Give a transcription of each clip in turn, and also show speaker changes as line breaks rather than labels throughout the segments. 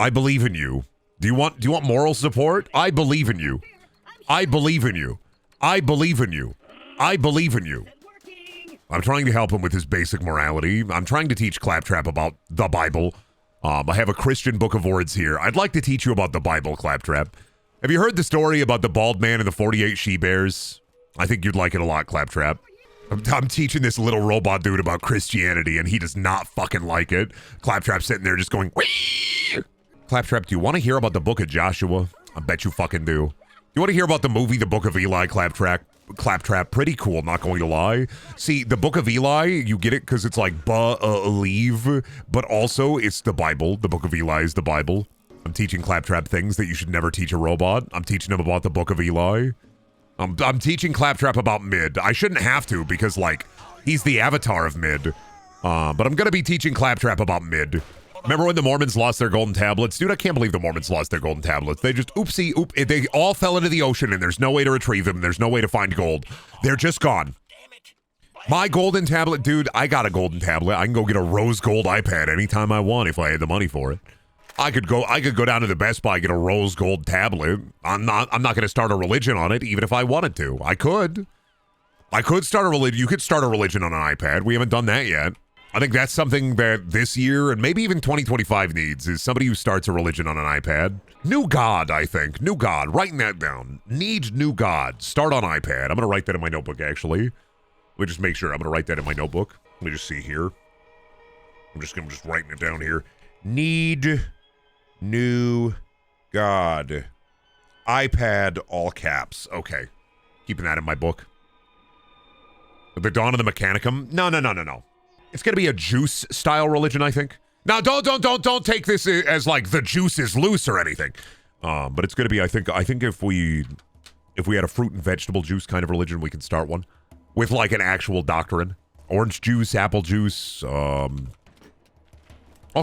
I believe in you. Do you want moral support? I believe in you. I believe in you. I believe in you. I believe in you. I'm trying to help him with his basic morality. I'm trying to teach Claptrap about the Bible. I have a Christian book of words here. I'd like to teach you about the Bible, Claptrap. Have you heard the story about the bald man and the 48 she-bears? I think you'd like it a lot, Claptrap. I'm teaching this little robot dude about Christianity, and he does not fucking like it. Claptrap's sitting there just going, whee! Claptrap, do you want to hear about the book of Joshua? I bet you fucking do. You want to hear about the movie, The Book of Eli, Claptrap? Claptrap, pretty cool, not going to lie. See, the Book of Eli, you get it because it's like believe, but also it's the Bible. The Book of Eli is the Bible. I'm teaching Claptrap things that you should never teach a robot. I'm teaching him about the Book of Eli. I'm teaching Claptrap about mid. I shouldn't have to because, like, he's the avatar of mid. But I'm going to be teaching Claptrap about mid. Remember when the Mormons lost their golden tablets? Dude, I can't believe the Mormons lost their golden tablets. They just, they all fell into the ocean and there's no way to retrieve them. There's no way to find gold. They're just gone. My golden tablet, dude, I got a golden tablet. I can go get a rose gold iPad anytime I want if I had the money for it. I could go down to the Best Buy, get a rose gold tablet. I'm not going to start a religion on it, even if I wanted to. I could start a religion. You could start a religion on an iPad. We haven't done that yet. I think that's something that this year and maybe even 2025 needs is somebody who starts a religion on an iPad. New God, I think. New God. Writing that down. Need new God. Start on iPad. I'm going to write that in my notebook, actually. Let me just make sure. I'm going to write that in my notebook. Let me just see here. I'm just writing it down here. Need new God. iPad, all caps. Okay. Keeping that in my book. The Dawn of the Mechanicum? No. It's going to be a juice-style religion, I think. Now, don't take this as, like, the juice is loose or anything. But it's going to be, I think if we had a fruit and vegetable juice kind of religion, we can start one. With, like, an actual doctrine. Orange juice, apple juice, all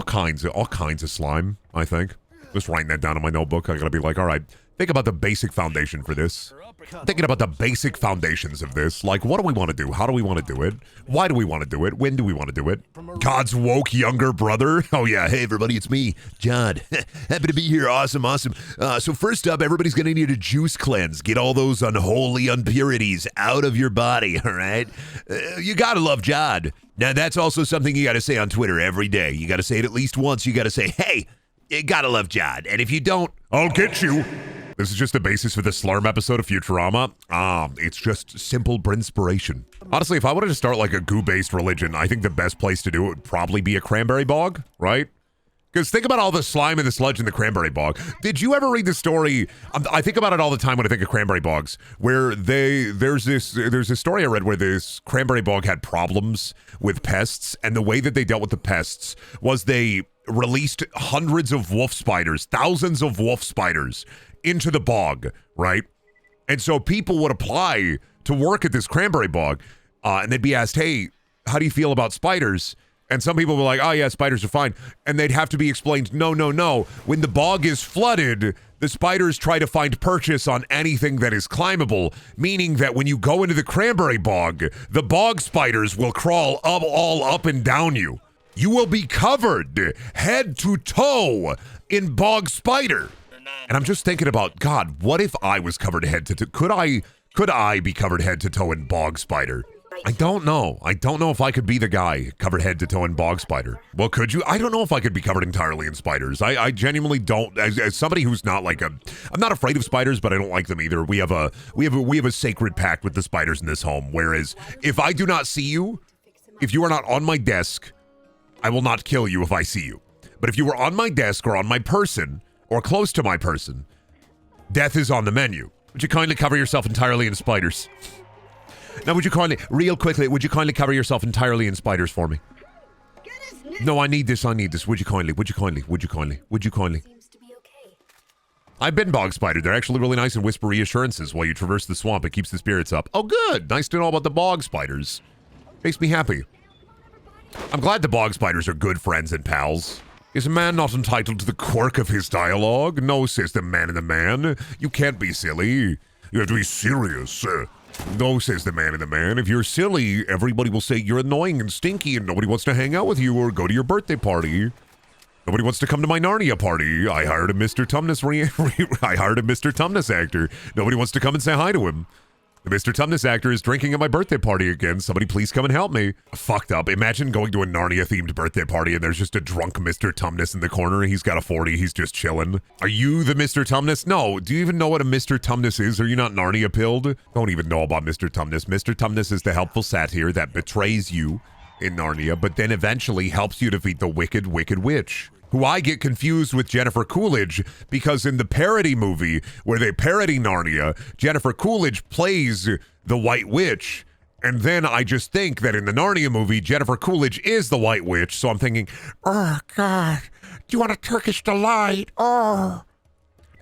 kinds of slime, I think. Just writing that down in my notebook. I got to be like, all right, think about the basic foundation for this. Thinking about the basic foundations of this. Like, what do we want to do? How do we want to do it? Why do we want to do it? When do we want to do it? God's woke younger brother. Oh, yeah. Hey, everybody, it's me, John. Happy to be here. Awesome. So first up, everybody's going to need a juice cleanse. Get all those unholy impurities out of your body, all right? You got to love John. Now, that's also something you got to say on Twitter every day. You got to say it at least once. You got to say, hey, you got to love John. And if you don't, I'll get you. This is just the basis for the Slurm episode of Futurama. It's just simple brinspiration. Honestly, if I wanted to start like a goo-based religion, I think the best place to do it would probably be a cranberry bog, right? Because think about all the slime and the sludge in the cranberry bog. Did you ever read the story? I think about it all the time when I think of cranberry bogs, where there's this story I read where this cranberry bog had problems with pests, and the way that they dealt with the pests was they released hundreds of wolf spiders, thousands of wolf spiders into the bog, right? And so people would apply to work at this cranberry bog, and they'd be asked, hey, how do you feel about spiders? And some people were like, oh yeah, spiders are fine. And they'd have to be explained, no. When the bog is flooded, the spiders try to find purchase on anything that is climbable, meaning that when you go into the cranberry bog, the bog spiders will crawl all up and down you. You will be covered head to toe in bog spider. And I'm just thinking about, God, what if I was covered head to toe? Could I be covered head to toe in bog spider? I don't know. I don't know if I could be the guy covered head to toe in bog spider. Well, could you? I don't know if I could be covered entirely in spiders. I genuinely don't. As somebody who's not like I'm not afraid of spiders, but I don't like them either. We have a sacred pact with the spiders in this home. Whereas if I do not see you, if you are not on my desk, I will not kill you if I see you. But if you are on my desk or on my person or close to my person, death is on the menu. Would you kindly cover yourself entirely in spiders? Now, would you kindly cover yourself entirely in spiders for me? No, I need this. Would you kindly? I've been bog spidered. They're actually really nice and whisper reassurances while you traverse the swamp. It keeps the spirits up. Oh, good. Nice to know about the bog spiders. Makes me happy. I'm glad the bog spiders are good friends and pals. Is a man not entitled to the quirk of his dialogue? No, says the man in the man. You can't be silly. You have to be serious. No, says the man in the man. If you're silly, everybody will say you're annoying and stinky and nobody wants to hang out with you or go to your birthday party. Nobody wants to come to my Narnia party. I hired a Mr. Tumnus I hired a Mr. Tumnus actor. Nobody wants to come and say hi to him. The Mr. Tumnus actor is drinking at my birthday party again. Somebody please come and help me. Fucked up. Imagine going to a Narnia-themed birthday party and there's just a drunk Mr. Tumnus in the corner. He's got a 40. He's just chilling. Are you the Mr. Tumnus? No. Do you even know what a Mr. Tumnus is? Are you not Narnia-pilled? Don't even know about Mr. Tumnus. Mr. Tumnus is the helpful satyr that betrays you in Narnia, but then eventually helps you defeat the wicked, wicked witch, who I get confused with Jennifer Coolidge, because in the parody movie where they parody Narnia, Jennifer Coolidge plays the White Witch, and then I just think that in the Narnia movie, Jennifer Coolidge is the White Witch, so I'm thinking, oh God, do you want a Turkish delight? Oh.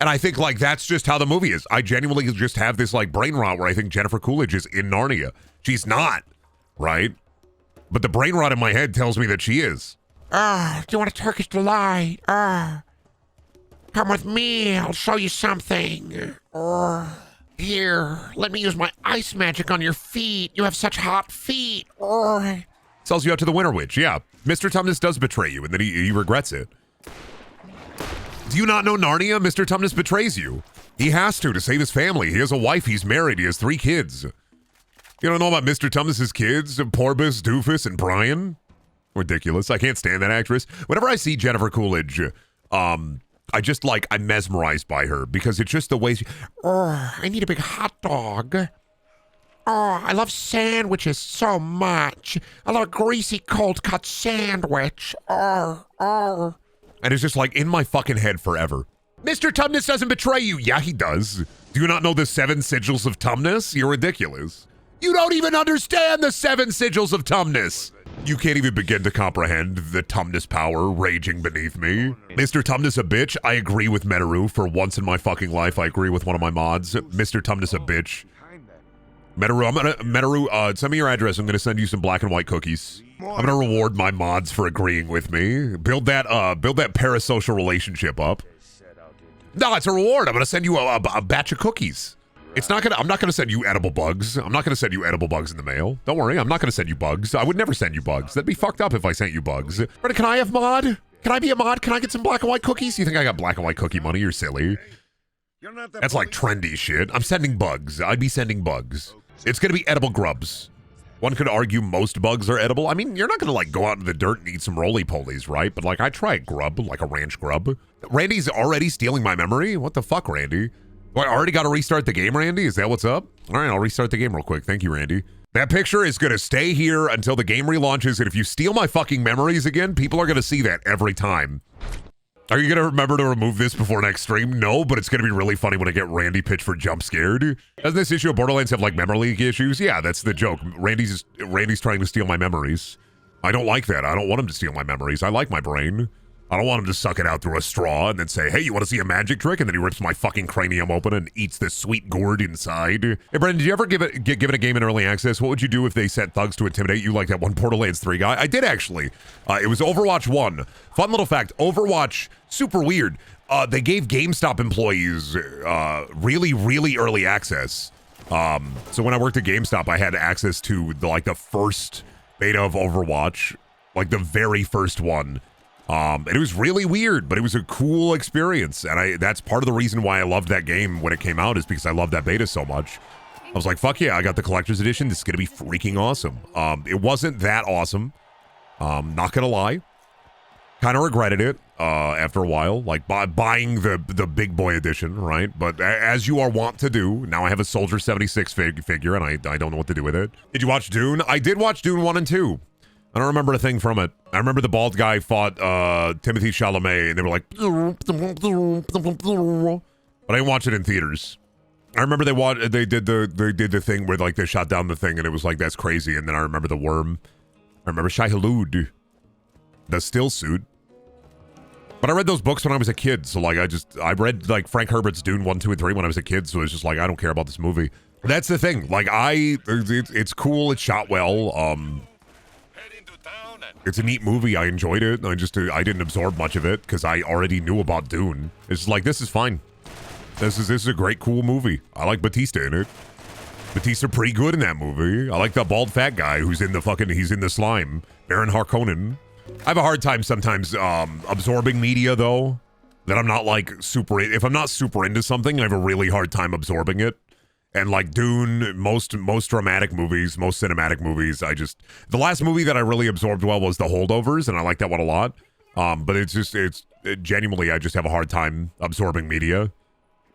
And I think like that's just how the movie is. I genuinely just have this like brain rot where I think Jennifer Coolidge is in Narnia. She's not, right? But the brain rot in my head tells me that she is. Do you want a Turkish delight? Come with me, I'll show you something. Here, let me use my ice magic on your feet. You have such hot feet. Sells you out to the Winter Witch, yeah. Mr. Tumnus does betray you, and then he regrets it. Do you not know Narnia? Mr. Tumnus betrays you. He has to save his family. He has a wife, he's married, he has 3 kids. You don't know about Mr. Tumnus's kids? Porbus, Doofus, and Brian? Ridiculous. I can't stand that actress. Whenever I see Jennifer Coolidge, I just like, I'm mesmerized by her because it's just the way she, I need a big hot dog. I love sandwiches so much. I love a greasy cold cut sandwich. And it's just like in my fucking head forever. Mr. Tumnus doesn't betray you. Yeah, he does. Do you not know the 7 sigils of Tumnus? You're ridiculous. You don't even understand the 7 sigils of Tumnus. You can't even begin to comprehend the Tumnus power raging beneath me. Mr. Tumnus a bitch? I agree with Metaru. For once in my fucking life, I agree with one of my mods. Mr. Tumnus a bitch. Metaru, send me your address. I'm gonna send you some black and white cookies. I'm gonna reward my mods for agreeing with me. Build that parasocial relationship up. No, it's a reward. I'm gonna send you a batch of cookies. I'm not gonna send you edible bugs. I'm not gonna send you edible bugs in the mail. Don't worry, I'm not gonna send you bugs. I would never send you bugs. That'd be fucked up if I sent you bugs. Brenda, can I have mod? Can I be a mod? Can I get some black and white cookies? You think I got black and white cookie money? You're silly. That's like trendy shit. I'm sending bugs. I'd be sending bugs. It's gonna be edible grubs. One could argue most bugs are edible. I mean, you're not gonna like go out in the dirt and eat some roly-polies, right? But like I tried grub, like a ranch grub. Randy's already stealing my memory? What the fuck, Randy? Do I already got to restart the game, Randy? Is that what's up? All right, I'll restart the game real quick. Thank you, Randy. That picture is going to stay here until the game relaunches, and if you steal my fucking memories again, people are going to see that every time. Are you going to remember to remove this before next stream? No, but it's going to be really funny when I get Randy pitched for jump scared. Doesn't this issue of Borderlands have like memory leak issues? Yeah, that's the joke. Randy's trying to steal my memories. I don't like that. I don't want him to steal my memories. I like my brain. I don't want him to suck it out through a straw and then say, hey, you want to see a magic trick? And then he rips my fucking cranium open and eats the sweet gourd inside. Hey, Brendan, did you ever get given a game in early access? What would you do if they sent thugs to intimidate you like that one Borderlands 3 guy? I did, actually. It was Overwatch 1. Fun little fact, Overwatch, super weird. They gave GameStop employees really, really early access. So when I worked at GameStop, I had access to the first beta of Overwatch, like the very first one. And it was really weird, but it was a cool experience. And that's part of the reason why I loved that game when it came out, is because I loved that beta so much. I was like, fuck yeah, I got the collector's edition. This is going to be freaking awesome. It wasn't that awesome. Not going to lie. Kind of regretted it after a while, like buying the big boy edition, right? But as you are wont to do, now I have a Soldier 76 figure, and I don't know what to do with it. Did you watch Dune? I did watch Dune 1 and 2. I don't remember a thing from it. I remember the bald guy fought Timothée Chalamet, and they were like, but I didn't watch it in theaters. I remember they did the thing where like they shot down the thing, and it was like, that's crazy. And then I remember the worm. I remember Shai Hulud, the still suit. But I read those books when I was a kid, so like I read like Frank Herbert's Dune 1, 2, and 3 when I was a kid, so it's just like I don't care about this movie. That's the thing. Like it's cool. It's shot well. It's a neat movie. I enjoyed it. I didn't absorb much of it because I already knew about Dune. It's like, this is fine. This is a great, cool movie. I like Batista in it. Batista pretty good in that movie. I like the bald fat guy who's in the he's in the slime. Baron Harkonnen. I have a hard time sometimes absorbing media, though, that I'm not, like, if I'm not super into something, I have a really hard time absorbing it. And, like, Dune, most dramatic movies, most cinematic movies, the last movie that I really absorbed well was The Holdovers, and I like that one a lot. But genuinely, I just have a hard time absorbing media.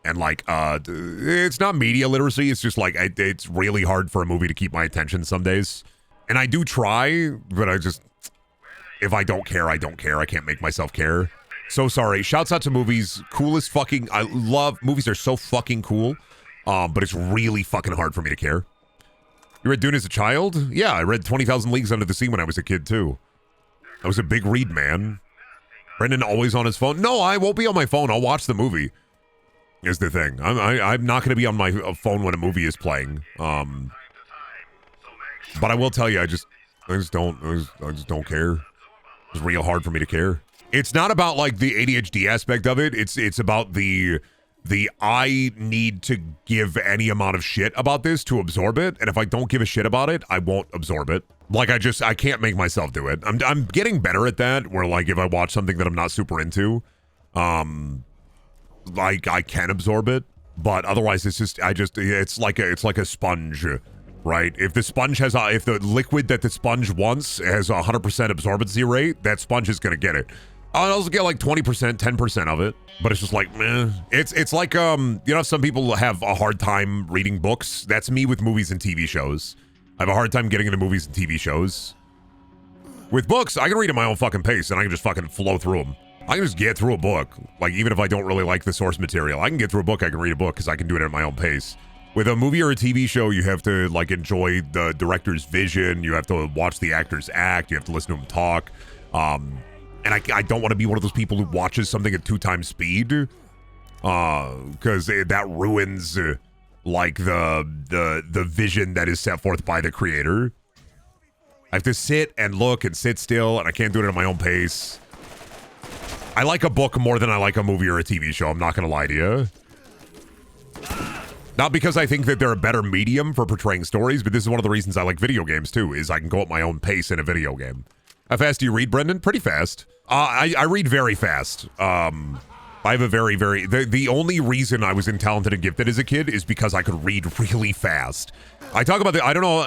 And, like, it's not media literacy, it's just, like, it's really hard for a movie to keep my attention some days. And I do try, but if I don't care, I don't care. I can't make myself care. So sorry. Shouts out to movies. Coolest fucking... I love... Movies are so fucking cool. But it's really fucking hard for me to care. You read Dune as a child? Yeah, I read 20,000 Leagues Under the Sea when I was a kid, too. I was a big read, man. Brendan always on his phone? No, I won't be on my phone. I'll watch the movie. Is the thing. I'm not going to be on my phone when a movie is playing. But I will tell you, I just don't care. It's real hard for me to care. It's not about, like, the ADHD aspect of it. It's about the I need to give any amount of shit about this to absorb it, and if I don't give a shit about it, I won't absorb it. Like, I can't make myself do it. I'm getting better at that, where, like, if I watch something that I'm not super into, like, I can absorb it, but otherwise it's like a sponge, right? If the liquid that the sponge wants has 100% absorbency rate, that sponge is gonna get it. I'll also get like 20%, 10% of it, but it's just like, meh. It's like, you know, some people have a hard time reading books. That's me with movies and TV shows. I have a hard time getting into movies and TV shows. With books, I can read at my own fucking pace, and I can just fucking flow through them. I can just get through a book. Like, even if I don't really like the source material, I can get through a book, I can read a book, because I can do it at my own pace. With a movie or a TV show, you have to, like, enjoy the director's vision, you have to watch the actors act, you have to listen to them talk, and I don't want to be one of those people who watches something at 2 times speed, because that ruins, like, the vision that is set forth by the creator. I have to sit and look and sit still, and I can't do it at my own pace. I like a book more than I like a movie or a TV show, I'm not going to lie to you. Not because I think that they're a better medium for portraying stories, but this is one of the reasons I like video games, too, is I can go at my own pace in a video game. How fast do you read, Brendan? Pretty fast. I read very fast. I have a very, the only reason I was in Talented and Gifted as a kid is because I could read really fast. I talk about I don't know,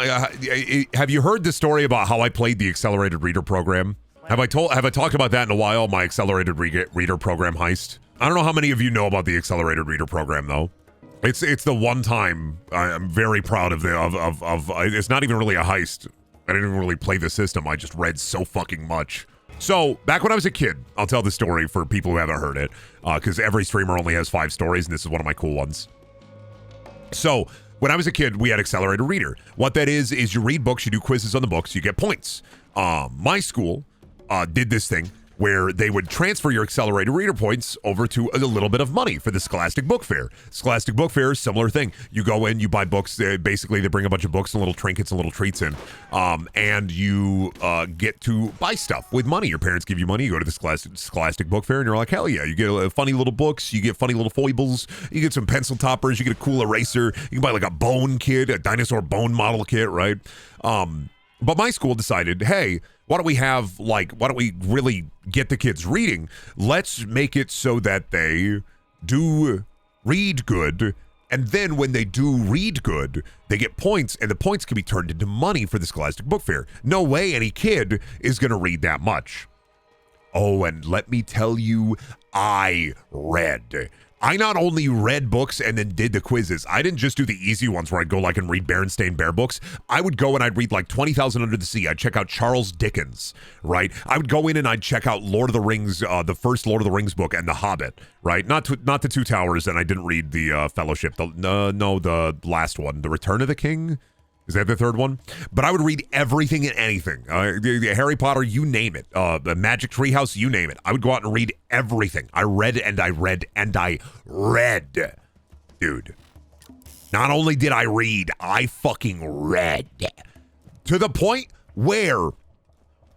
have you heard the story about how I played the Accelerated Reader program? Have I talked about that in a while, my Accelerated Reader program heist? I don't know how many of you know about the Accelerated Reader program, though. It's the one time I'm very proud of it's not even really a heist. I didn't even really play the system. I just read so fucking much. So, back when I was a kid, I'll tell the story for people who haven't heard it, because every streamer only has 5 stories, and this is one of my cool ones. So, when I was a kid, we had Accelerated Reader. What that is you read books, you do quizzes on the books, you get points. My school did this thing where they would transfer your Accelerated Reader points over to a little bit of money for the Scholastic Book Fair. Scholastic Book Fair is a similar thing. You go in, you buy books, basically they bring a bunch of books and little trinkets and little treats in, and you get to buy stuff with money. Your parents give you money, you go to the Scholastic Book Fair, and you're like, hell yeah, you get funny little books, you get funny little foibles, you get some pencil toppers, you get a cool eraser, you can buy like a bone kit, a dinosaur bone model kit, right? But my school decided, hey, why don't we really get the kids reading? Let's make it so that they do read good, and then when they do read good, they get points, and the points can be turned into money for the Scholastic Book Fair. No way any kid is going to read that much. Oh, and let me tell you, I read. I not only read books and then did the quizzes. I didn't just do the easy ones where I'd go like and read Berenstain Bear books. I would go and I'd read like 20,000 Under the Sea. I'd check out Charles Dickens, right? I would go in and I'd check out Lord of the Rings, the first Lord of the Rings book, and The Hobbit, right? Not the Two Towers, and I didn't read the Fellowship. The last one, The Return of the King. Is that the third one? But I would read everything and anything. The Harry Potter, you name it. The Magic Treehouse, you name it. I would go out and read everything. I read and I read and I read. Dude. Not only did I read, I fucking read. To the point where,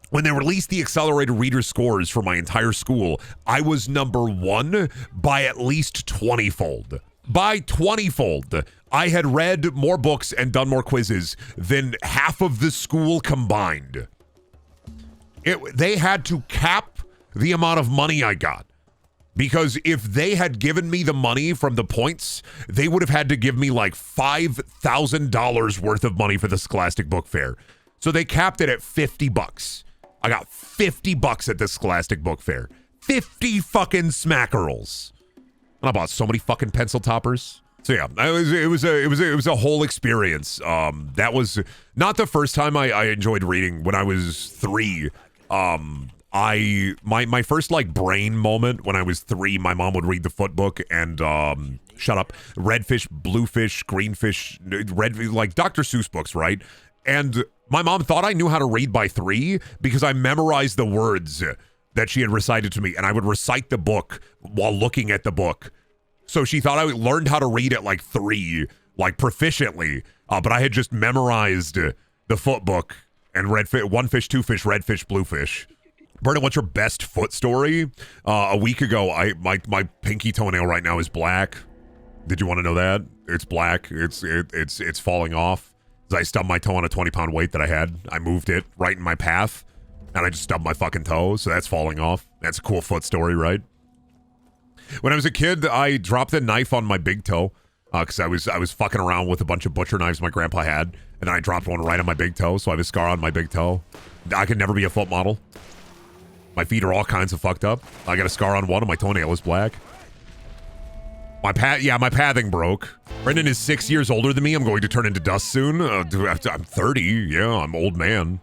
when they released the Accelerated Reader scores for my entire school, I was number 1 by at least 20-fold. By 20-fold. I had read more books and done more quizzes than half of the school combined. They had to cap the amount of money I got. Because if they had given me the money from the points, they would have had to give me like $5,000 worth of money for the Scholastic Book Fair. So they capped it at $50. I got $50 at the Scholastic Book Fair. 50 fucking smackerels. And I bought so many fucking pencil toppers. So yeah, it was a whole experience. That was not the first time I enjoyed reading. When I was 3, my first like brain moment when I was 3, my mom would read the foot book and shut up, redfish, bluefish, greenfish, red, like Dr. Seuss books, right? And my mom thought I knew how to read by 3 because I memorized the words that she had recited to me, and I would recite the book while looking at the book. So she thought I learned how to read at like 3, like proficiently, but I had just memorized the foot book and one fish, two fish, red fish, blue fish. Brendan, what's your best foot story? A week ago, my pinky toenail right now is black. Did you want to know that? It's black. It's falling off. I stubbed my toe on a 20-pound weight that I had. I moved it right in my path, and I just stubbed my fucking toe, so that's falling off. That's a cool foot story, right? When I was a kid, I dropped a knife on my big toe because I was fucking around with a bunch of butcher knives my grandpa had, and then I dropped one right on my big toe, so I have a scar on my big toe. I could never be a foot model. My feet are all kinds of fucked up. I got a scar on one, and my toenail is black. My pathing broke. Brendan is 6 years older than me. I'm going to turn into dust soon. I'm 30. Yeah, I'm old man.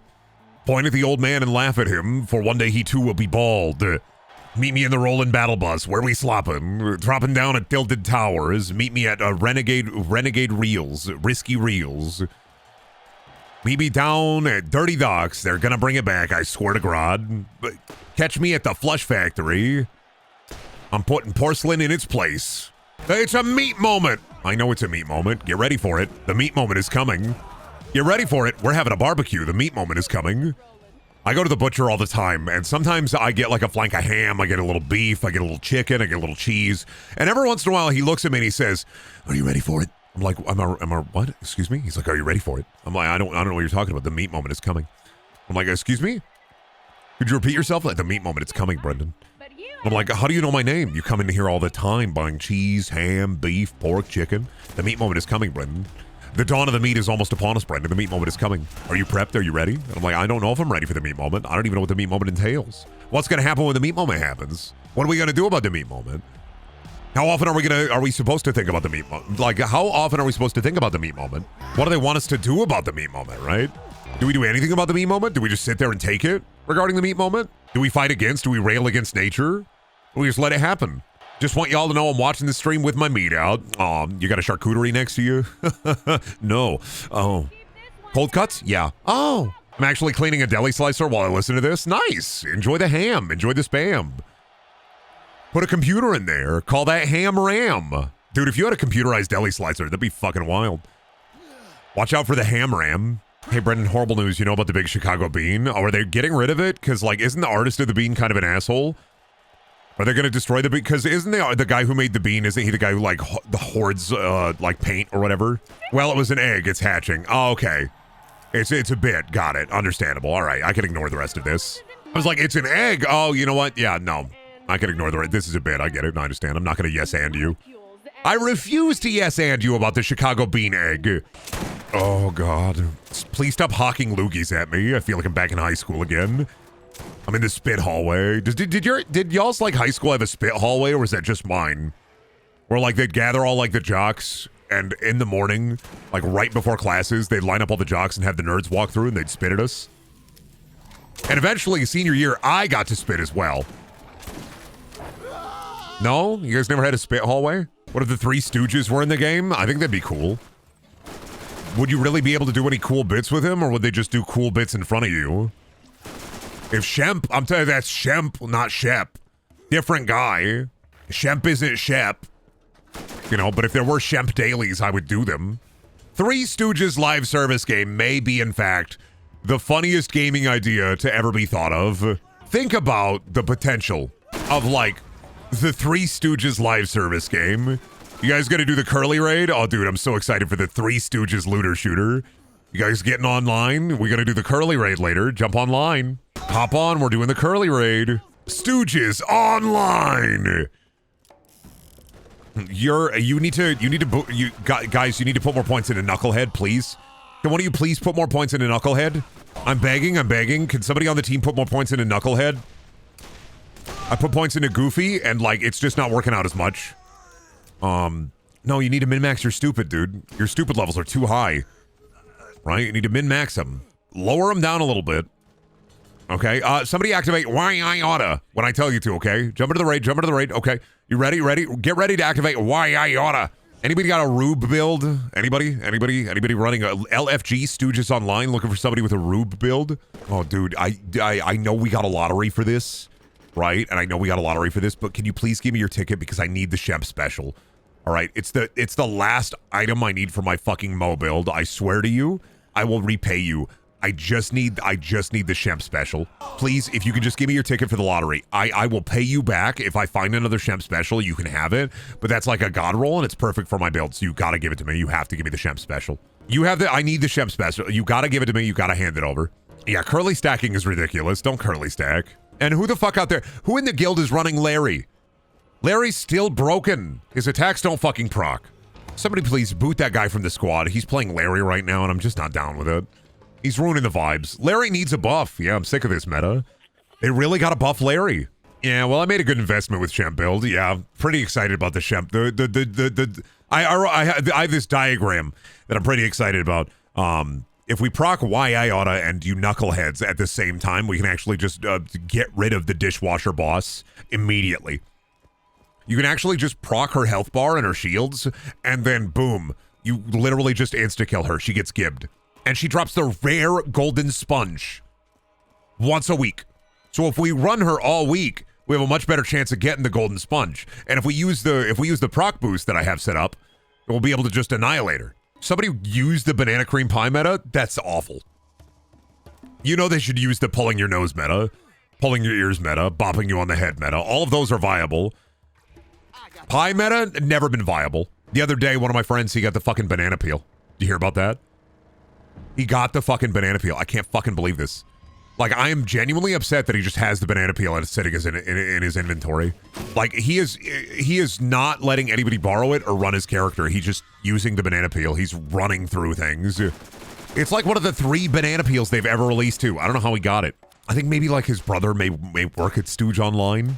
Point at the old man and laugh at him, for one day he too will be bald. Meet me in the rolling battle bus where we slopping, dropping down at tilted towers. Meet me at renegade reels, risky reels. Meet me down at dirty docks. They're gonna bring it back, I swear to God. Catch me at the flush factory. I'm putting porcelain in its place. It's a meat moment. I know it's a meat moment. Get ready for it. The meat moment is coming. Get ready for it. We're having a barbecue. The meat moment is coming. I go to the butcher all the time, and sometimes I get like a flank of ham, I get a little beef, I get a little chicken, I get a little cheese, and every once in a while he looks at me and he says, "Are you ready for it?" I'm like, am I what? Excuse me? He's like, "Are you ready for it?" I'm like, I don't know what you're talking about. The meat moment is coming. I'm like, "Excuse me? Could you repeat yourself?" Like, the meat moment is coming, Brendan. I'm like, "How do you know my name? You come in here all the time buying cheese, ham, beef, pork, chicken. The meat moment is coming, Brendan. The dawn of the meat is almost upon us, Brendan. The meat moment is coming. Are you prepped? Are you ready?" And I'm like, "I don't know if I'm ready for the meat moment. I don't even know what the meat moment entails. What's going to happen when the meat moment happens? What are we going to do about the meat moment? How often are we supposed to think about the meat moment? Like, how often are we supposed to think about the meat moment? What do they want us to do about the meat moment, right? Do we do anything about the meat moment? Do we just sit there and take it regarding the meat moment? Do we fight against? Do we rail against nature? Or we just let it happen? Just want y'all to know I'm watching the stream with my meat out. You got a charcuterie next to you? No. Oh. Cold cuts? Yeah. Oh. I'm actually cleaning a deli slicer while I listen to this. Nice. Enjoy the ham. Enjoy the spam. Put a computer in there. Call that ham ram. Dude, if you had a computerized deli slicer, that'd be fucking wild. Watch out for the ham ram. Hey, Brendan, horrible news. You know about the big Chicago bean? Oh, are they getting rid of it? Because, like, isn't the artist of the bean kind of an asshole? Are they going to destroy the bean? Because isn't the guy who made the bean, isn't he the guy who, like, hoards, like, paint or whatever? Well, it was an egg. It's hatching. Oh, okay. It's a bit. Got it. Understandable. All right. I can ignore the rest of this. I was like, it's an egg. Oh, you know what? Yeah, no. I can ignore the rest. This is a bit. I get it. I understand. I'm not going to yes-and you. I refuse to yes-and you about the Chicago bean egg. Oh, God. Please stop hawking loogies at me. I feel like I'm back in high school again. I'm in the spit hallway. Did y'all's like high school have a spit hallway, or was that just mine? Where like they'd gather all like the jocks, and in the morning, like right before classes, they'd line up all the jocks and have the nerds walk through, and they'd spit at us. And eventually, senior year, I got to spit as well. No? You guys never had a spit hallway? What if the Three Stooges were in the game? I think that'd be cool. Would you really be able to do any cool bits with him, or would they just do cool bits in front of you? If Shemp, I'm telling you, that's Shemp, not Shep. Different guy. Shemp isn't Shep. You know, but if there were Shemp dailies, I would do them. Three Stooges live service game may be, in fact, the funniest gaming idea to ever be thought of. Think about the potential of, like, the Three Stooges live service game. You guys gonna do the curly raid? Oh, dude, I'm so excited for the Three Stooges looter shooter. You guys getting online? We gonna do the curly raid later. Jump online. Hop on, we're doing the curly raid. Stooges online. You need to guys, you need to put more points into Knucklehead, please. Can one of you please put more points into Knucklehead? I'm begging. Can somebody on the team put more points into Knucklehead? I put points into Goofy, and like it's just not working out as much. No, you need to min-max your stupid, dude. Your stupid levels are too high. Right? You need to min-max them. Lower them down a little bit. Okay, somebody activate Why I Oughta when I tell you to, okay? Jump into the raid, okay. You ready? Get ready to activate Why I Oughta. Anybody got a Rube build? Anybody running a LFG Stooges Online looking for somebody with a Rube build? Oh, dude, I know we got a lottery for this, right? And I know we got a lottery for this, but can you please give me your ticket because I need the Shemp special. All right, it's the last item I need for my fucking Mo build. I swear to you, I will repay you. I just need the Shemp special. Please, if you can just give me your ticket for the lottery. I will pay you back. If I find another Shemp special, you can have it. But that's like a god roll, and it's perfect for my build. So you gotta give it to me. You have to give me the Shemp special. I need the Shemp special. You gotta give it to me. You gotta hand it over. Yeah, curly stacking is ridiculous. Don't curly stack. And who the fuck out there? Who in the guild is running Larry? Larry's still broken. His attacks don't fucking proc. Somebody please boot that guy from the squad. He's playing Larry right now, and I'm just not down with it. He's ruining the vibes. Larry needs a buff. Yeah, I'm sick of this meta. They really got to buff Larry. Yeah, well, I made a good investment with Shemp build. Yeah, I'm pretty excited about the Shemp. I have this diagram that I'm pretty excited about. If we proc Why I Oughta and you knuckleheads at the same time, we can actually just get rid of the dishwasher boss immediately. You can actually just proc her health bar and her shields, and then boom, you literally just insta-kill her. She gets gibbed. And she drops the rare golden sponge once a week. So if we run her all week, we have a much better chance of getting the golden sponge. And if we use the proc boost that I have set up, we'll be able to just annihilate her. Somebody use the banana cream pie meta? That's awful. You know they should use the pulling your nose meta, pulling your ears meta, bopping you on the head meta. All of those are viable. Pie meta, never been viable. The other day, one of my friends, he got the fucking banana peel. Did you hear about that? He got the fucking banana peel. I can't fucking believe this. Like, I am genuinely upset that he just has the banana peel and it's sitting in his inventory. Like, he is not letting anybody borrow it or run his character. He's just using the banana peel. He's running through things. It's like one of the 3 banana peels they've ever released, too. I don't know how he got it. I think maybe, like, his brother may work at Stooge Online.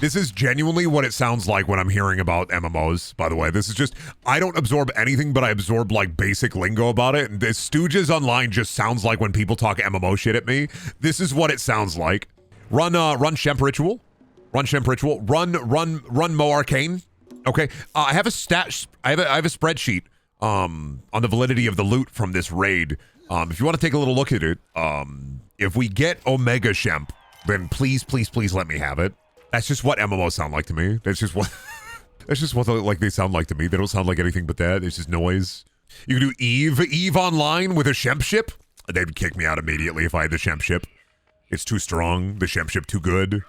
This is genuinely what it sounds like when I'm hearing about MMOs, by the way. This is just, I don't absorb anything, but I absorb, like, basic lingo about it. And this Stooges Online just sounds like when people talk MMO shit at me. This is what it sounds like. Run Shemp Ritual. Run Shemp Ritual. Run Mo Arcane. Okay. I have a spreadsheet on the validity of the loot from this raid. If you want to take a little look at it, if we get Omega Shemp, then please let me have it. That's just what MMOs sound like to me. That's just what like they sound like to me. They don't sound like anything but that. It's just noise. You can do Eve Online with a Shemp ship. They'd kick me out immediately if I had the Shemp ship. It's too strong. The Shemp ship too good.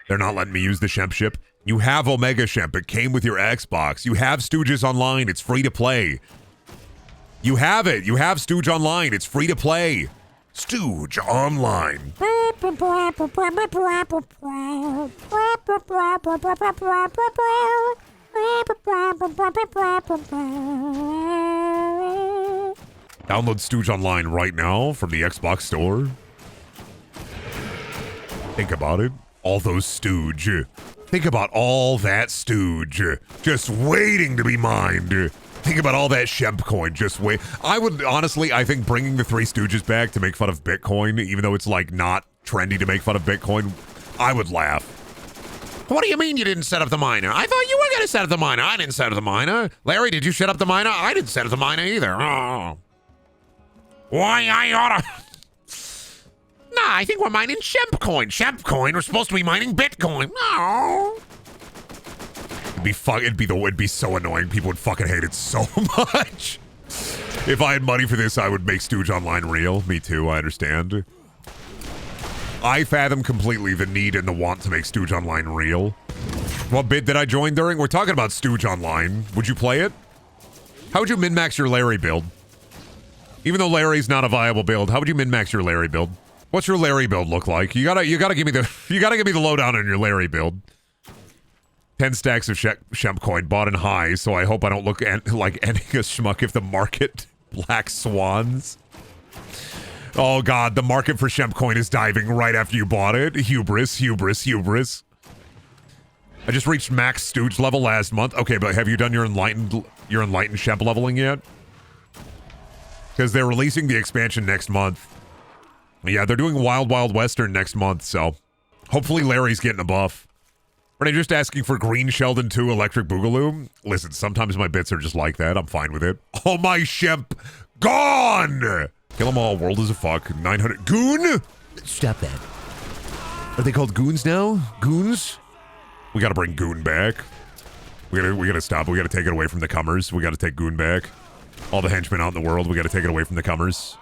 They're not letting me use the Shemp ship. You have Omega Shemp. It came with your Xbox. You have Stooges Online. It's free to play. You have it. You have Stooge Online. It's free to play. Stooge Online. Download Stooge Online right now from the Xbox store. Think about it. All those Stooge. Think about all that Stooge. Just waiting to be mined. Think about all that Shemp coin, just wait. I would, honestly, I think bringing the 3 Stooges back to make fun of Bitcoin, even though it's, like, not trendy to make fun of Bitcoin, I would laugh. What do you mean you didn't set up the miner? I thought you were going to set up the miner. I didn't set up the miner. Larry, did you set up the miner? I didn't set up the miner either. Oh. Why I oughta... Nah, I think we're mining Shemp coin. Shemp coin? We're supposed to be mining Bitcoin. No. It'd be so annoying. People would fucking hate it so much. If I had money for this, I would make Stooge Online real. Me too, I understand. I fathom completely the need and the want to make Stooge Online real. What bid did I join during? We're talking about Stooge Online. Would you play it? How would you min-max your Larry build? Even though Larry's not a viable build, how would you min-max your Larry build? What's your Larry build look like? You gotta give me the lowdown on your Larry build. 10 stacks of Shemp coin bought in high, so I hope I don't look like ending a schmuck if the market black swans. Oh god, the market for Shemp coin is diving right after you bought it. Hubris, hubris, hubris. I just reached max Stooge level last month. Okay, but have you done your enlightened Shemp leveling yet? Because they're releasing the expansion next month. Yeah, they're doing Wild Wild Western next month, so hopefully Larry's getting a buff. Are they just asking for Green Sheldon 2 Electric Boogaloo? Listen, sometimes my bits are just like that. I'm fine with it. Oh, my Shemp. Gone! Kill them all. World is a fuck. 900. Goon? Stop that. Are they called goons now? Goons? We gotta bring Goon back. We gotta stop. We gotta take it away from the comers. We gotta take Goon back. All the henchmen out in the world, we gotta take it away from the comers.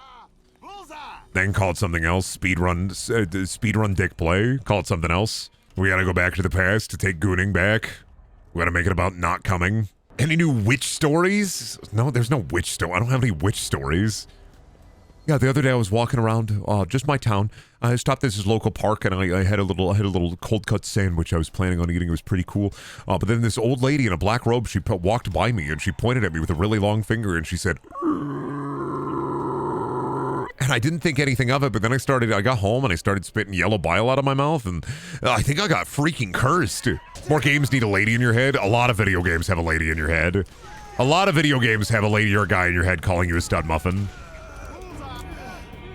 Then call it something else. Speedrun dick play. Call it something else. We gotta go back to the past to take gooning back. We gotta make it about not coming. Any new witch stories? No, there's no witch story. I don't have any witch stories. Yeah, the other day I was walking around, just my town. I stopped at this local park and I had a little cold cut sandwich I was planning on eating. It was pretty cool. But then this old lady in a black robe, she walked by me and she pointed at me with a really long finger and she said, and I didn't think anything of it, but then I got home and I started spitting yellow bile out of my mouth, and I think I got freaking cursed. More games need a lady in your head. A lot of video games have a lady in your head. A lot of video games have a lady or a guy in your head calling you a stud muffin.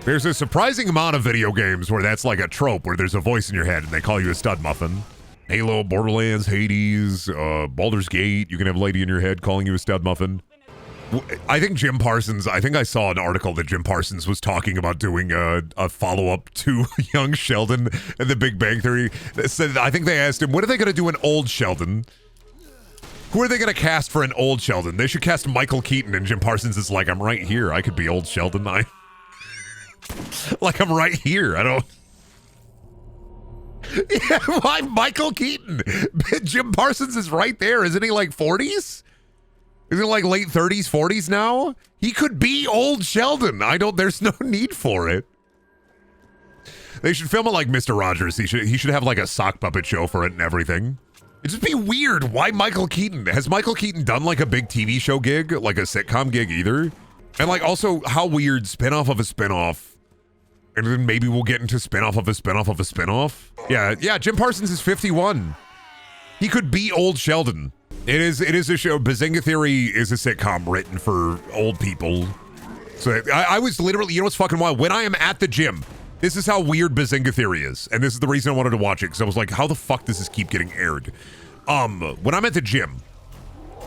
There's a surprising amount of video games where that's like a trope, where there's a voice in your head and they call you a stud muffin. Halo, Borderlands, Hades, Baldur's Gate, you can have a lady in your head calling you a stud muffin. I think Jim Parsons, I think I saw an article that Jim Parsons was talking about doing a follow-up to Young Sheldon and the Big Bang Theory. I think they asked him, when are they going to do an old Sheldon? Who are they going to cast for an old Sheldon? They should cast Michael Keaton, and Jim Parsons is like, I'm right here. I could be old Sheldon. Like, I'm right here. I don't... Yeah, why Michael Keaton? Jim Parsons is right there. Isn't he like 40s? Isn't it like late 30s, 40s now? He could be old Sheldon. There's no need for it. They should film it like Mr. Rogers. He should have like a sock puppet show for it and everything. It'd just be weird. Why Michael Keaton? Has Michael Keaton done like a big TV show gig? Like a sitcom gig either? And like also, how weird, spinoff of a spinoff. And then maybe we'll get into spinoff of a spinoff of a spinoff. Yeah, Jim Parsons is 51. He could be old Sheldon. It is a show. Bazinga Theory is a sitcom written for old people. So I was literally, you know what's fucking wild? When I am at the gym, this is how weird Bazinga Theory is. And this is the reason I wanted to watch it, because I was like, how the fuck does this keep getting aired? When I'm at the gym,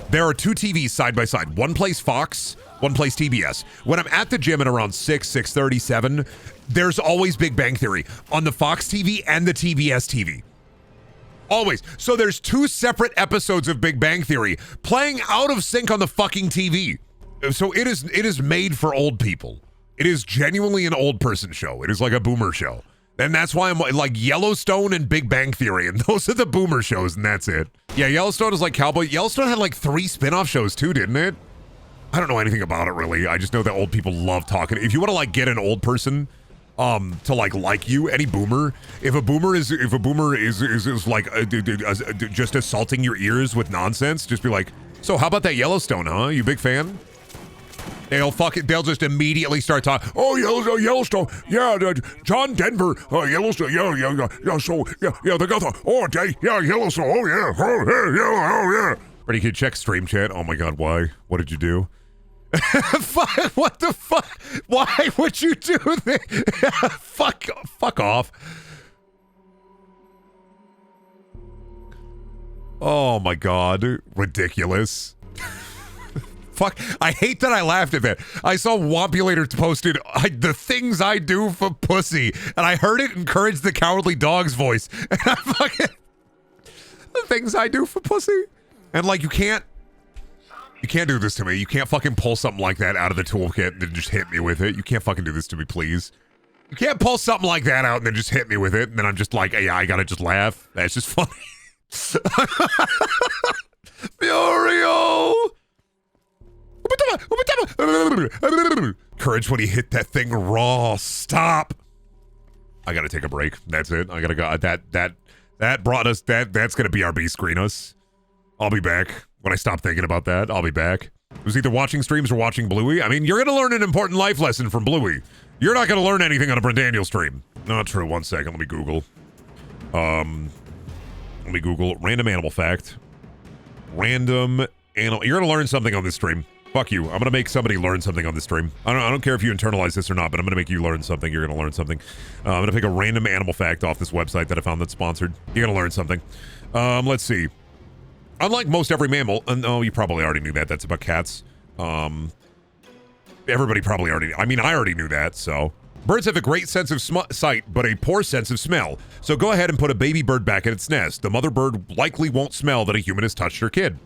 there are two TVs side by side. One plays Fox, one plays TBS. When I'm at the gym at around 6:30, 7, there's always Big Bang Theory on the Fox TV and the TBS TV. Always. So there's two separate episodes of Big Bang Theory playing out of sync on the fucking TV. So it is made for old people. It is genuinely an old person show. It is like a boomer show. And that's why I'm like Yellowstone and Big Bang Theory, and those are the boomer shows, and that's it. Yeah, Yellowstone is like Cowboy. Yellowstone had like 3 spin-off shows too, didn't it? I don't know anything about it really. I just know that old people love talking. If you want to like get an old person to like you, any boomer, if a boomer is like just assaulting your ears with nonsense, just be like, so how about that Yellowstone, huh? You big fan? They'll just immediately start talking. Oh, Yellowstone, yeah, John Denver, Yellowstone, yeah, so yeah, they got the Yellowstone, oh yeah. Ready, kid, check stream chat. Oh my god, why? What did you do? What the fuck? Why would you do this? Fuck off. Oh my god, ridiculous. Fuck, I hate that I laughed at that. I saw Wampulator posted the things I do for pussy, and I heard it encourage the Cowardly Dog's voice. And I fucking... The things I do for pussy? And like, you can't do this to me. You can't fucking pull something like that out of the toolkit and then just hit me with it. You can't fucking do this to me, please. You can't pull something like that out and then just hit me with it, and then I'm just like, yeah, I gotta just laugh. That's just funny. Muriel! courage when he hit that thing raw. Stop. I gotta take a break. That's it. I gotta go. That brought us. That's gonna BRB screen us. I'll be back when I stop thinking about that. I'll be back. It was either watching streams or watching Bluey. I mean, you're gonna learn an important life lesson from Bluey. You're not gonna learn anything on a Brendaniel stream. Not true. 1 second. Let me Google. Let me Google random animal fact. Random animal. You're gonna learn something on this stream. Fuck you. I'm gonna make somebody learn something on this stream. I don't care if you internalize this or not, but I'm gonna make you learn something. You're gonna learn something. I'm gonna pick a random animal fact off this website that I found that's sponsored. You're gonna learn something. Let's see. Unlike most every mammal, no, you probably already knew that. That's about cats. Everybody probably already. I mean, I already knew that. So birds have a great sense of sight, but a poor sense of smell. So go ahead and put a baby bird back in its nest. The mother bird likely won't smell that a human has touched her kid.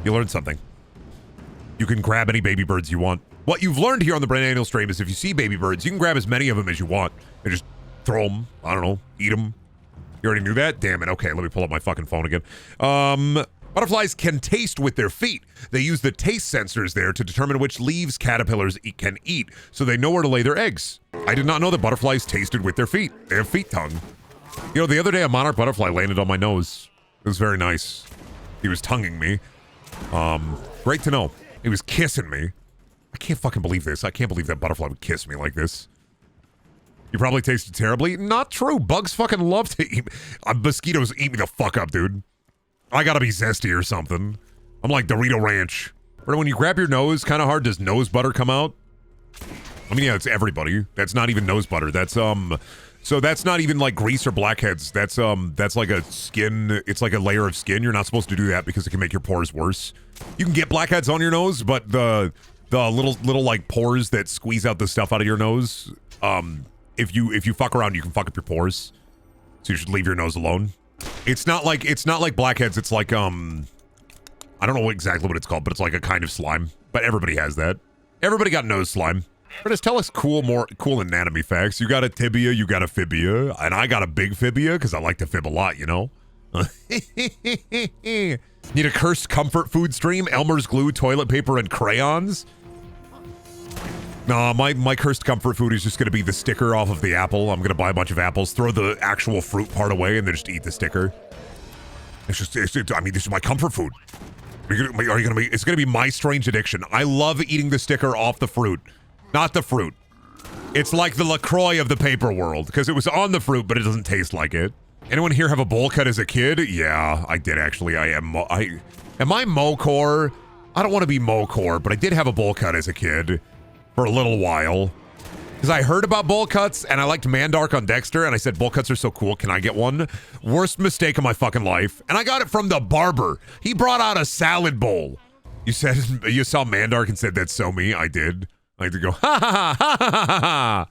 You learned something. You can grab any baby birds you want. What you've learned here on the Brendaniel stream is if you see baby birds, you can grab as many of them as you want and just throw them. I don't know, eat them. You already knew that? Damn it. Okay, let me pull up my fucking phone again. Butterflies can taste with their feet. They use the taste sensors there to determine which leaves caterpillars can eat, so they know where to lay their eggs. I did not know that butterflies tasted with their feet. They have feet tongue. You know, the other day a monarch butterfly landed on my nose. It was very nice. He was tonguing me. Great to know. He was kissing me. I can't fucking believe this. I can't believe that butterfly would kiss me like this. You probably tasted terribly. Not true. Bugs fucking love to eat. Mosquitoes eat me the fuck up, dude. I gotta be zesty or something. I'm like Dorito Ranch. But when you grab your nose kind of hard, does nose butter come out? I mean, yeah, it's everybody. That's not even nose butter. That's, so that's not even like grease or blackheads. That's like a skin. It's like a layer of skin. You're not supposed to do that because it can make your pores worse. You can get blackheads on your nose, but the little like pores that squeeze out the stuff out of your nose, if you fuck around, you can fuck up your pores. So you should leave your nose alone. It's not like blackheads. It's like, I don't know exactly what it's called, but it's like a kind of slime. But everybody has that. Everybody got nose slime. But just tell us cool anatomy facts. You got a tibia, you got a fibia, and I got a big fibia because I like to fib a lot, you know? Need a cursed comfort food stream? Elmer's glue, toilet paper, and crayons? Nah, my cursed comfort food is just going to be the sticker off of the apple. I'm going to buy a bunch of apples, throw the actual fruit part away, and then just eat the sticker. I mean, this is my comfort food. It's going to be my strange addiction. I love eating the sticker off the fruit. Not the fruit. It's like the LaCroix of the paper world, because it was on the fruit, but it doesn't taste like it. Anyone here have a bowl cut as a kid? Yeah, I did actually. Am I Mocore? I don't want to be Mocore, but I did have a bowl cut as a kid for a little while. Because I heard about bowl cuts, and I liked Mandark on Dexter, and I said, bowl cuts are so cool, can I get one? Worst mistake of my fucking life. And I got it from the barber. He brought out a salad bowl. You saw Mandark and said, that's so me? I did. I like to go, ha ha ha ha ha ha ha.